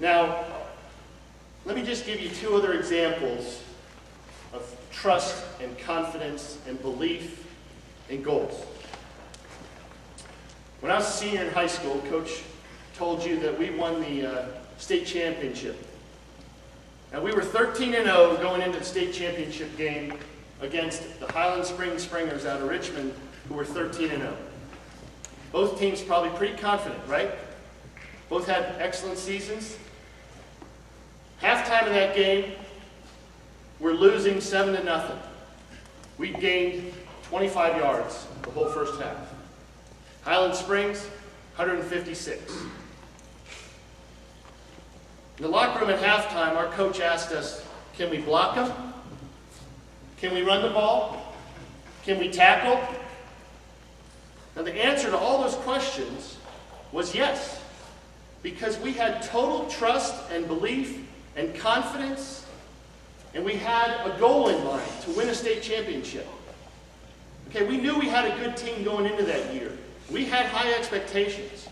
Now, let me just give you two other examples of trust and confidence and belief and goals. When I was a senior in high school, Coach told you that we won the state championship. Now, we were 13-0 going into the state championship game against the Highland Springs Springers out of Richmond, who were 13-0. Both teams probably pretty confident, right? Both had excellent seasons. Halftime of that game, we're losing 7-0. We gained 25 yards the whole first half. Highland Springs, 156. In the locker room at halftime, our coach asked us, can we block them? Can we run the ball? Can we tackle? Now the answer to all those questions was yes, because we had total trust and belief and confidence, and we had a goal in mind to win a state championship. Okay, we knew we had a good team going into that year. We had high expectations.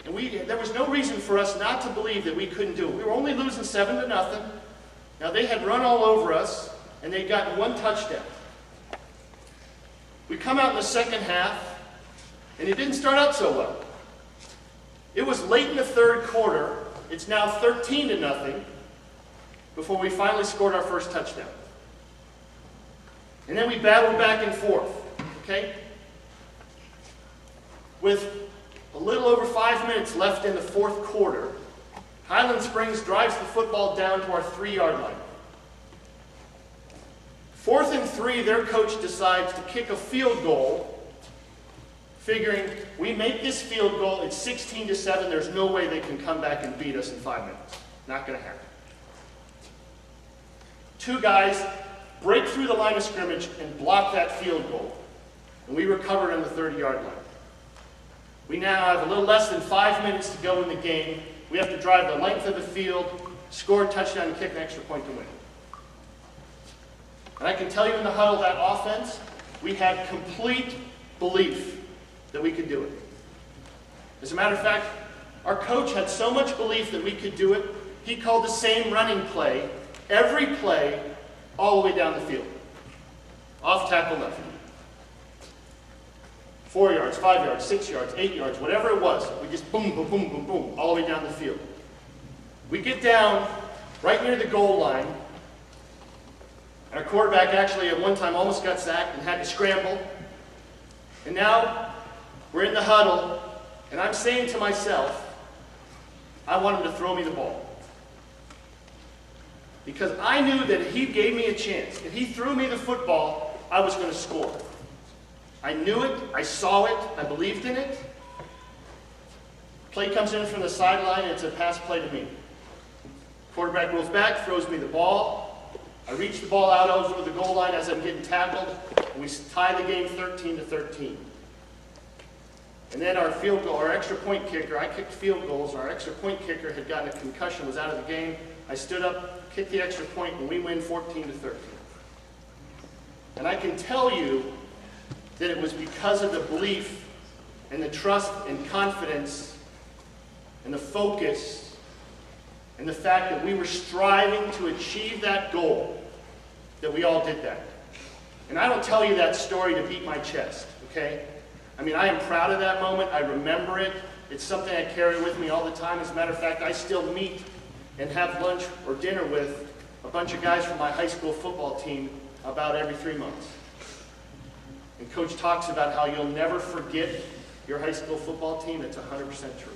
And there was no reason for us not to believe that we couldn't do it. We were only losing 7-0. Now they had run all over us, and they'd gotten one touchdown. We come out in the second half, and it didn't start out so well. It was late in the third quarter. It's now 13-0 before we finally scored our first touchdown. And then we battled back and forth, okay? With a little over 5 minutes left in the fourth quarter, Highland Springs drives the football down to our 3-yard line. 4th and 3, their coach decides to kick a field goal, figuring we make this field goal, it's 16-7, there's no way they can come back and beat us in 5 minutes. Not going to happen. 2 guys break through the line of scrimmage and block that field goal, and we recover on the 30-yard line. We now have a little less than 5 minutes to go in the game. We have to drive the length of the field, score a touchdown, and kick an extra point to win. And I can tell you in the huddle, that offense, we had complete belief that we could do it. As a matter of fact, our coach had so much belief that we could do it, he called the same running play, every play, all the way down the field. Off tackle left. 4 yards, 5 yards, 6 yards, 8 yards, whatever it was, we just boom, boom, boom, boom, boom, all the way down the field. We get down right near the goal line, and our quarterback actually at one time almost got sacked and had to scramble. And now we're in the huddle, and I'm saying to myself, I want him to throw me the ball. Because I knew that if he gave me a chance, if he threw me the football, I was going to score. I knew it, I saw it, I believed in it. Play comes in from the sideline, and it's a pass play to me. Quarterback rolls back, throws me the ball. I reach the ball out over the goal line as I'm getting tackled, and we tie the game 13-13. And then our field goal, our extra point kicker, I kicked field goals, our extra point kicker had gotten a concussion, was out of the game. I stood up, kicked the extra point, and we win 14-13. And I can tell you that it was because of the belief and the trust and confidence and the focus and the fact that we were striving to achieve that goal that we all did that. And I don't tell you that story to beat my chest, okay? I mean, I am proud of that moment. I remember it. It's something I carry with me all the time. As a matter of fact, I still meet and have lunch or dinner with a bunch of guys from my high school football team about every 3 months. And Coach talks about how you'll never forget your high school football team. It's 100% true.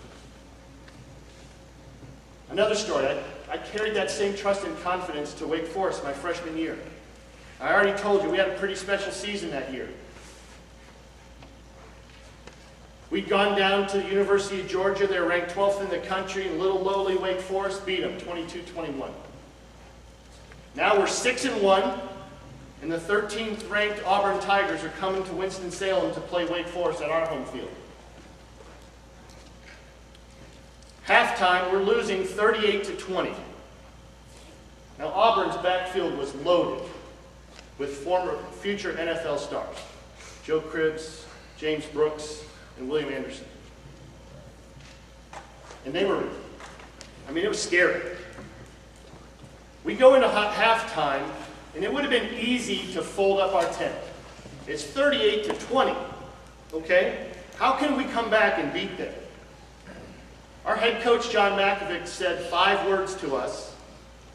Another story, I carried that same trust and confidence to Wake Forest my freshman year. I already told you we had a pretty special season that year. We'd gone down to the University of Georgia. They were ranked 12th in the country, and little lowly Wake Forest beat them 22-21. Now we're 6-1. And the 13th ranked Auburn Tigers are coming to Winston-Salem to play Wake Forest at our home field. Halftime, we're losing 38-20. Now Auburn's backfield was loaded with future NFL stars. Joe Cribbs, James Brooks, and William Anderson. And they were I mean, it was scary. We go into halftime, and it would have been easy to fold up our tent. It's 38-20, okay? How can we come back and beat them? Our head coach, John Makovic, said 5 words to us,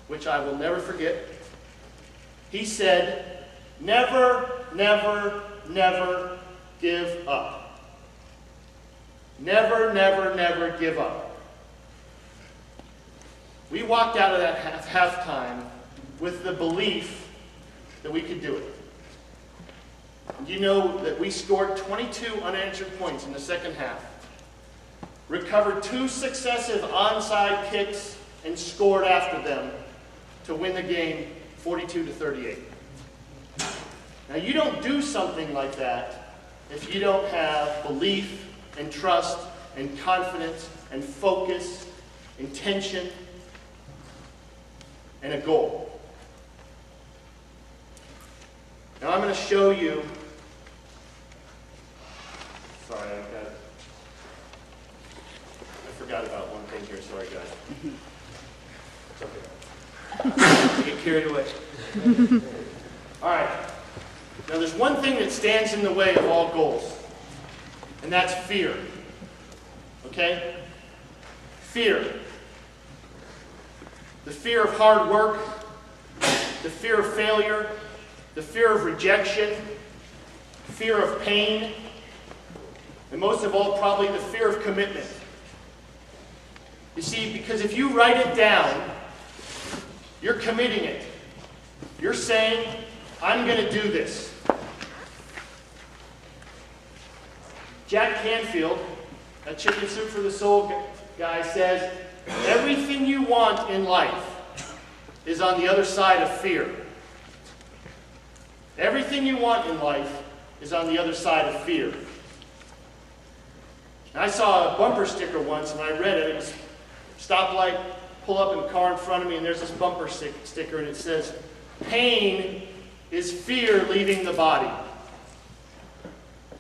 which I will never forget. He said, never, never, never give up. Never, never, never give up. We walked out of that halftime with the belief that we could do it. You know that we scored 22 unanswered points in the second half, recovered 2 successive onside kicks, and scored after them to win the game 42-38. Now, you don't do something like that if you don't have belief and trust and confidence and focus, intention, and a goal. Now, I'm going to show you. Sorry, I forgot about one thing here. Sorry, guys. It's okay. I get carried away. All right. Now, there's one thing that stands in the way of all goals, and that's fear. Okay? Fear. The fear of hard work, the fear of failure, the fear of rejection, fear of pain, and most of all, probably the fear of commitment. You see, because if you write it down, you're committing it. You're saying, I'm going to do this. Jack Canfield, a Chicken Soup for the Soul guy, says, everything you want in life is on the other side of fear. Everything you want in life is on the other side of fear. And I saw a bumper sticker once, and I read it. It was stoplight, pull up in a car in front of me, and there's this bumper sticker, and it says, pain is fear leaving the body.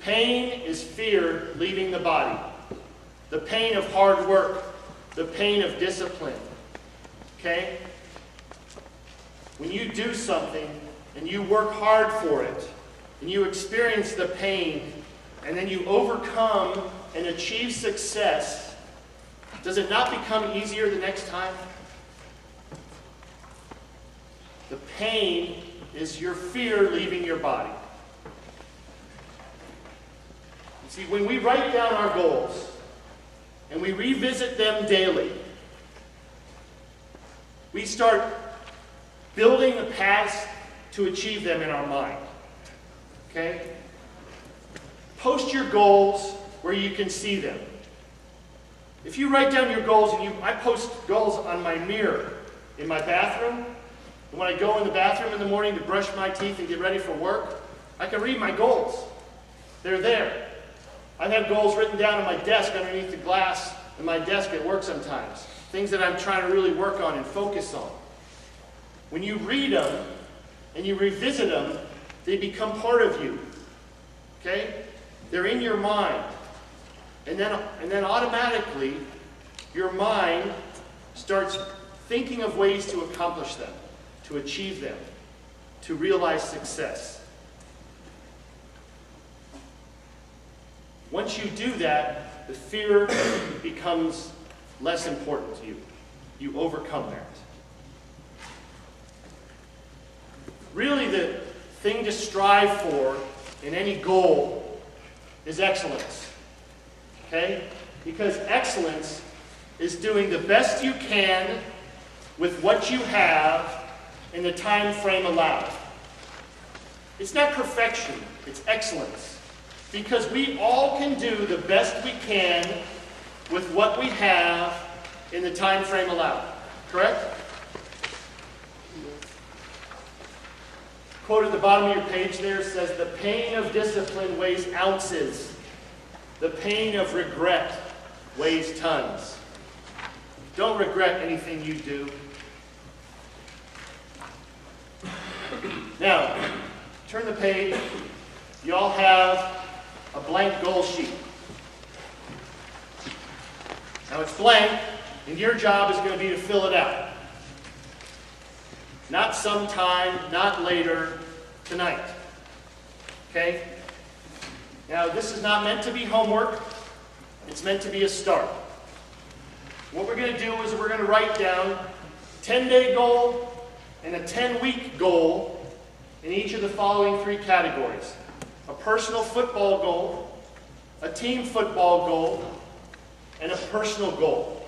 Pain is fear leaving the body. The pain of hard work, the pain of discipline. Okay? When you do something and you work hard for it, and you experience the pain, and then you overcome and achieve success, does it not become easier the next time? The pain is your fear leaving your body. You see, when we write down our goals and we revisit them daily, we start building the paths to achieve them in our mind. Okay? Post your goals where you can see them. If you write down your goals, and I post goals on my mirror in my bathroom, and when I go in the bathroom in the morning to brush my teeth and get ready for work, I can read my goals. They're there. I have goals written down on my desk underneath the glass in my desk at work sometimes. Things that I'm trying to really work on and focus on. When you read them and you revisit them, they become part of you. Okay? They're in your mind. And then automatically, your mind starts thinking of ways to accomplish them, to achieve them, to realize success. Once you do that, the fear becomes less important to you. You overcome that. Really, the thing to strive for in any goal is excellence. Okay? Because excellence is doing the best you can with what you have in the time frame allowed. It's not perfection, it's excellence. Because we all can do the best we can with what we have in the time frame allowed. Correct? Quote at the bottom of your page there says, the pain of discipline weighs ounces. The pain of regret weighs tons. Don't regret anything you do. Now, turn the page. You all have a blank goal sheet. Now it's blank And your job is going to be to fill it out. Not sometime, not later, tonight. Okay? Now, this is not meant to be homework. It's meant to be a start. What we're going to do is we're going to write down a 10-day goal and a 10-week goal in each of the following 3 categories. A personal football goal, a team football goal, and a personal goal.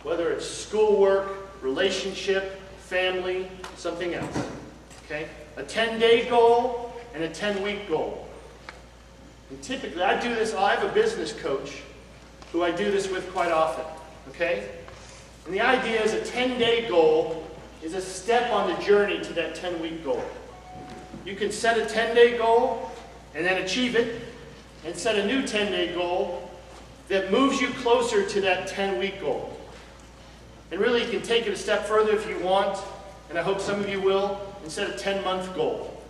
Whether it's schoolwork, relationship, family, something else. Okay? A 10-day goal and a 10-week goal. And typically, I do this, I have a business coach who I do this with quite often. Okay? And the idea is a 10-day goal is a step on the journey to that 10-week goal. You can set a 10-day goal and then achieve it, and set a new 10-day goal that moves you closer to that 10-week goal. And really, you can take it a step further if you want, and I hope some of you will, and set a 10-month goal.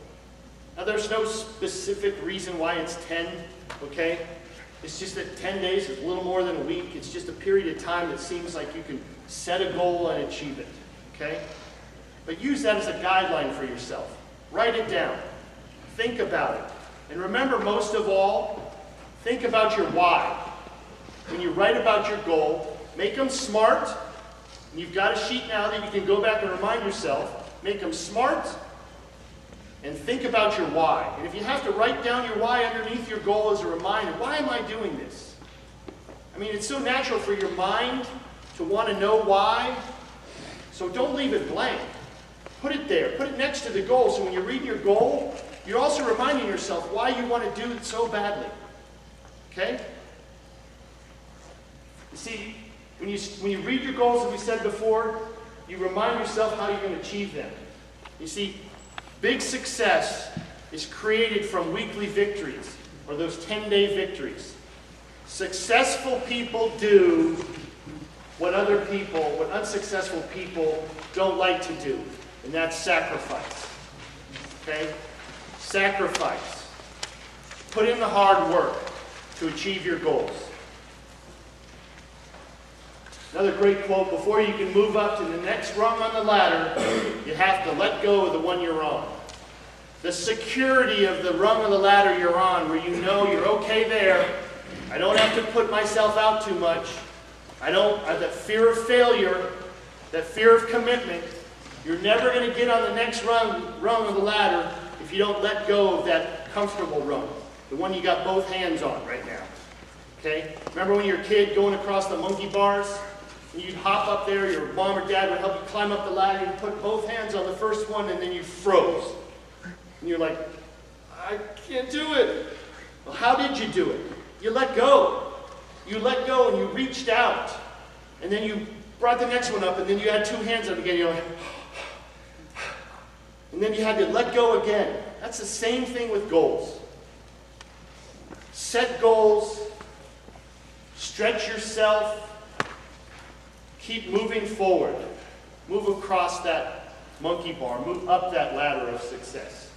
Now, there's no specific reason why it's 10, okay? It's just that 10 days is a little more than a week. It's just a period of time that seems like you can set a goal and achieve it, okay? But use that as a guideline for yourself. Write it down. Think about it. And remember, most of all, think about your why. When you write about your goal, make them smart. And you've got a sheet now that you can go back and remind yourself. Make them smart and think about your why. And if you have to write down your why underneath your goal as a reminder, why am I doing this? I mean, it's so natural for your mind to want to know why. So don't leave it blank. Put it there. Put it next to the goal. So when you read your goal, you're also reminding yourself why you want to do it so badly. Okay? You see, when you read your goals, as we said before, you remind yourself how you're going to achieve them. You see, big success is created from weekly victories, or those 10-day victories. Successful people do what unsuccessful people don't like to do, and that's sacrifice. Okay? Sacrifice. Put in the hard work to achieve your goals. Another great quote, before you can move up to the next rung on the ladder, you have to let go of the one you're on. The security of the rung of the ladder you're on, where you know you're okay there, I don't have to put myself out too much, I have that fear of failure, that fear of commitment, you're never going to get on the next rung of the ladder if you don't let go of that comfortable rung, the one you got both hands on right now. Okay? Remember when you were a kid going across the monkey bars? And you'd hop up there, your mom or dad would help you climb up the ladder, you'd put both hands on the first one, and then you froze. And you're like, I can't do it. Well, how did you do it? You let go. You let go and you reached out. And then you brought the next one up, and then you had 2 hands up again. You're like, and then you had to let go again. That's the same thing with goals. Set goals. Stretch yourself. Keep moving forward. Move across that monkey bar. Move up that ladder of success.